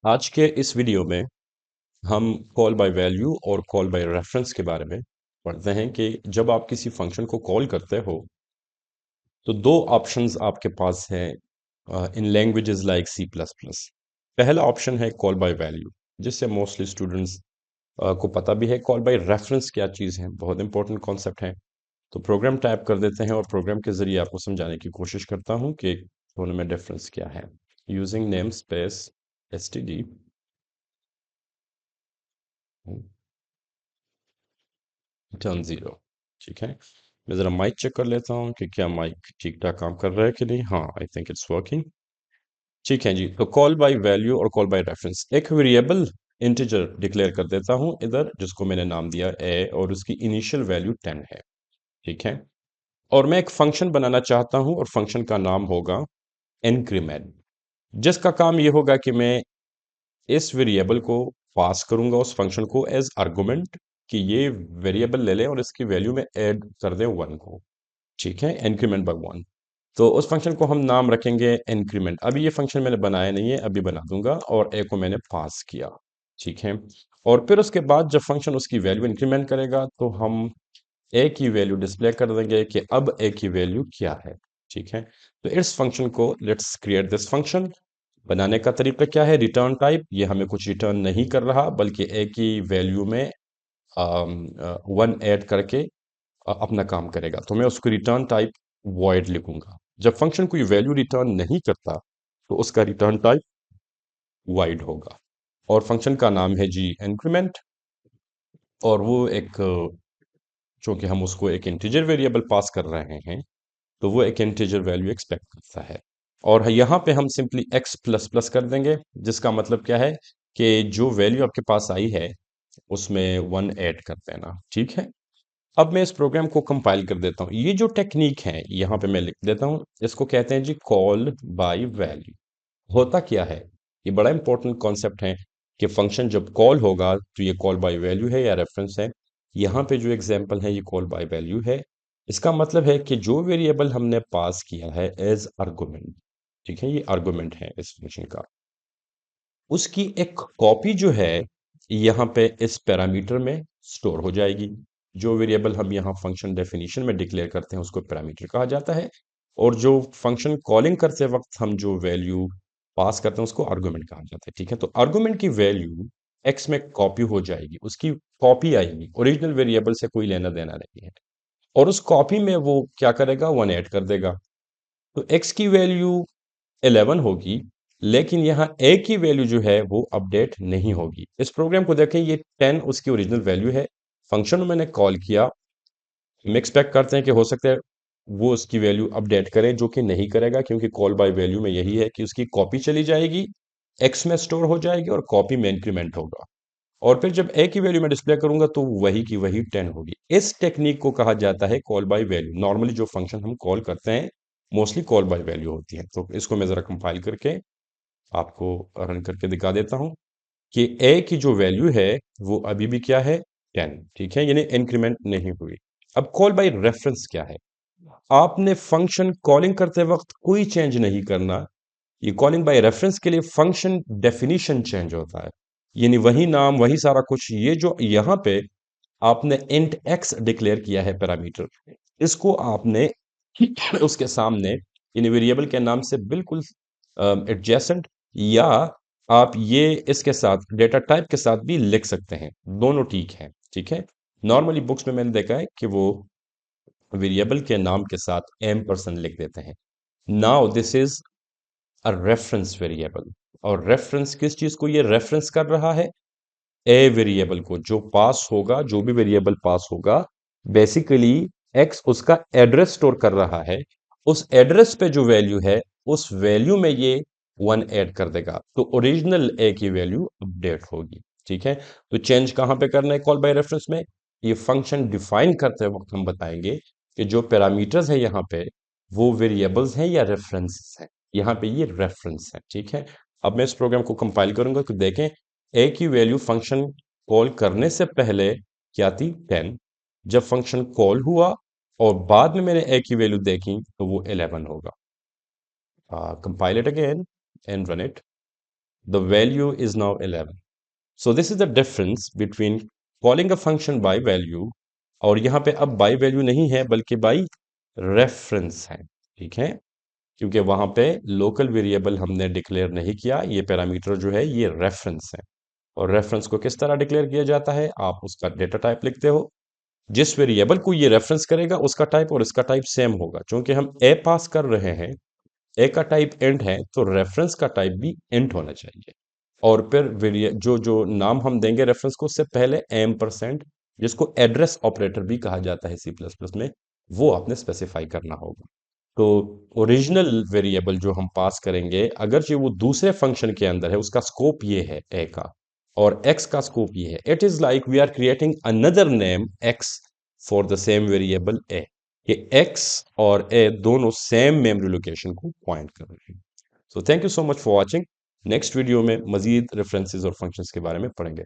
आज के इस वीडियो में हम कॉल बाय वैल्यू और कॉल बाय रेफरेंस के बारे में पढ़ते हैं कि जब आप किसी फंक्शन को कॉल करते हो तो दो ऑप्शंस आपके पास हैं इन languages like C plus plus. पहला ऑप्शन है कॉल बाय वैल्यू, जिससे मोस्टली स्टूडेंट्स को पता भी है। कॉल बाय रेफरेंस क्या चीज़ है, बहुत इंपॉर्टेंट कॉन्सेप्ट है। तो प्रोग्राम टाइप कर देते हैं और प्रोग्राम के जरिए आपको समझाने की कोशिश करता हूँ कि दोनों में डिफरेंस क्या है। Using name space std, turn zero. ठीक है, मैं ज़रा माइक चेक कर लेता हूँ कि क्या माइक ठीक ठाक काम कर रहा है कि नहीं। हाँ, आई थिंक इट्स वर्किंग। ठीक है जी, तो कॉल बाय वैल्यू और कॉल बाय रेफरेंस, एक वेरिएबल इंटीजर डिक्लेयर कर देता हूँ इधर, जिसको मैंने नाम दिया ए, और उसकी इनिशियल वैल्यू 10 है। ठीक है, और मैं एक फंक्शन बनाना चाहता हूँ और फंक्शन का नाम होगा इंक्रीमेंट, जिसका काम ये होगा कि मैं इस वेरिएबल को पास करूंगा उस फंक्शन को एज आर्गुमेंट, कि ये वेरिएबल ले ले और इसकी वैल्यू में ऐड कर दे 1 को। ठीक है, इंक्रीमेंट बाय 1। तो उस फंक्शन को हम नाम रखेंगे इंक्रीमेंट। अभी ये फंक्शन मैंने बनाया नहीं है, अभी बना दूंगा, और ए को मैंने पास किया। ठीक है, और फिर उसके बाद जब फंक्शन उसकी वैल्यू इंक्रीमेंट करेगा तो हम ए की वैल्यू डिस्प्ले कर देंगे कि अब ए की वैल्यू क्या है। ठीक है, तो इस फंक्शन को लेट्स क्रिएट दिस फंक्शन। बनाने का तरीका क्या है, रिटर्न टाइप, ये हमें कुछ रिटर्न नहीं कर रहा बल्कि ए की वैल्यू में 1 ऐड करके अपना काम करेगा। तो मैं उसको रिटर्न टाइप वॉइड लिखूंगा। जब फंक्शन कोई वैल्यू रिटर्न नहीं करता तो उसका रिटर्न टाइप वाइड होगा। और फंक्शन का नाम है जी इंक्रीमेंट, और वो एक चूंकि हम उसको एक इंटीजर वेरिएबल पास कर रहे हैं तो वो एक इंटीजर वैल्यू एक्सपेक्ट करता है। और यहाँ पे हम सिंपली x प्लस प्लस कर देंगे, जिसका मतलब क्या है कि जो वैल्यू आपके पास आई है उसमें 1 ऐड कर देना। ठीक है, अब मैं इस प्रोग्राम को कंपाइल कर देता हूँ। ये जो टेक्निक है यहाँ पे मैं लिख देता हूँ, इसको कहते हैं जी कॉल बाय वैल्यू। होता क्या है, ये बड़ा इंपॉर्टेंट कॉन्सेप्ट है कि फंक्शन जब कॉल होगा तो ये कॉल बाय वैल्यू है या रेफरेंस है। यहाँ पे जो एग्जांपल है ये कॉल बाय वैल्यू है। इसका मतलब है कि जो वेरिएबल हमने पास किया है एज आर्गुमेंट, ठीक है, ये आर्गुमेंट है इस फंक्शन का, उसकी एक कॉपी जो है यहाँ पे इस पैरामीटर में स्टोर हो जाएगी। जो वेरिएबल हम यहाँ फंक्शन डेफिनेशन में डिक्लेयर करते हैं उसको पैरामीटर कहा जाता है, और जो फंक्शन कॉलिंग करते वक्त हम जो वैल्यू पास करते हैं उसको आर्गुमेंट कहा जाता है। ठीक है, तो आर्गुमेंट की वैल्यू एक्स में कॉपी हो जाएगी, उसकी कॉपी आएगी, ओरिजिनल वेरिएबल से कोई लेना देना नहीं है। और उस कॉपी में वो क्या करेगा, 1 ऐड कर देगा। तो एक्स की वैल्यू 11 होगी, लेकिन यहाँ ए की वैल्यू जो है वो अपडेट नहीं होगी। इस प्रोग्राम को देखें, ये 10 उसकी ओरिजिनल वैल्यू है। फंक्शन में मैंने कॉल किया, हम एक्सपेक्ट करते हैं कि हो सकता है वो उसकी वैल्यू अपडेट करे, जो कि नहीं करेगा, क्योंकि कॉल बाय वैल्यू में यही है कि उसकी कॉपी चली जाएगी, एक्स में स्टोर हो जाएगी और कॉपी में इंक्रीमेंट होगा। और फिर जब ए की वैल्यू में डिस्प्ले करूंगा तो वही की वही 10 होगी। इस टेक्निक को कहा जाता है कॉल बाय वैल्यू। नॉर्मली जो फंक्शन हम कॉल करते हैं मोस्टली कॉल बाय वैल्यू होती है। तो इसको मैं जरा कंपाइल करके आपको रन करके दिखा देता हूं कि ए की जो वैल्यू है वो अभी भी क्या है, 10। ठीक है, यानी इंक्रीमेंट नहीं हुई। अब कॉल बाय रेफरेंस क्या है, आपने फंक्शन कॉलिंग करते वक्त कोई चेंज नहीं करना। ये कॉलिंग बाय रेफरेंस के लिए फंक्शन डेफिनेशन चेंज होता है, यानी वही नाम वही सारा कुछ। ये जो यहाँ पे आपने इंट एक्स डिक्लेयर किया है पैरामीटर, इसको आपने उसके सामने यानी वेरिएबल के नाम से बिल्कुल एडजेसेंट, या आप ये इसके साथ डेटा टाइप के साथ भी लिख सकते हैं, दोनों ठीक है। ठीक है, नॉर्मली बुक्स में मैंने देखा है कि वो वेरिएबल के नाम के साथ एम% लिख देते हैं। Now this is a reference variable, और रेफरेंस किस चीज को ये रेफरेंस कर रहा है, ए वेरिएबल को। जो पास होगा, जो भी वेरिएबल पास होगा, बेसिकली एक्स उसका एड्रेस स्टोर कर रहा है। उस एड्रेस पे जो वैल्यू है उस वैल्यू में ये 1 ऐड कर देगा, तो ओरिजिनल ए की वैल्यू अपडेट होगी। ठीक है, तो चेंज कहां पे करना है कॉल बाय रेफरेंस में, ये फंक्शन डिफाइन करते वक्त हम बताएंगे कि जो पैरामीटर्स है यहाँ पे वो वेरिएबल्स हैं या रेफरेंसेस हैं। यहाँ पे ये रेफरेंस है। ठीक है, अब मैं इस प्रोग्राम को कंपाइल करूंगा तो देखें, ए की वैल्यू फंक्शन कॉल करने से पहले क्या थी, 10। जब फंक्शन कॉल हुआ और बाद में मैंने ए की वैल्यू देखी तो वो 11 होगा। Compile it again and run it. the value is now 11. So this is the difference between calling a function by value, और यहाँ पे अब by value नहीं है बल्कि by reference है, ठीक है, क्योंकि वहां पे लोकल वेरिएबल हमने डिक्लेयर नहीं किया, ये पैरामीटर जो है ये रेफरेंस है। और रेफरेंस को किस तरह डिक्लेयर किया जाता है, आप उसका डेटा टाइप लिखते हो, जिस वेरिएबल को ये रेफरेंस करेगा उसका टाइप और इसका टाइप सेम होगा। चूंकि हम ए पास कर रहे हैं, ए का टाइप इंट है, तो रेफरेंस का टाइप भी इंट होना चाहिए। और फिर जो जो नाम हम देंगे रेफरेंस को, उससे पहले %, जिसको एड्रेस ऑपरेटर भी कहा जाता है सी प्लस प्लस में, वो आपने स्पेसिफाई करना होगा। तो ओरिजिनल वेरिएबल जो हम पास करेंगे, अगर जो वो दूसरे फंक्शन के अंदर है, उसका स्कोप ये है ए का, और एक्स का स्कोप ये है। It is like we are creating another name X for the same variable A. ये एक्स और ए दोनों सेम मेमोरी लोकेशन को पॉइंट कर रहे हैं। So thank you so much for watching. Next video में मजीद रेफरेंसेस और फंक्शंस के बारे में पढ़ेंगे।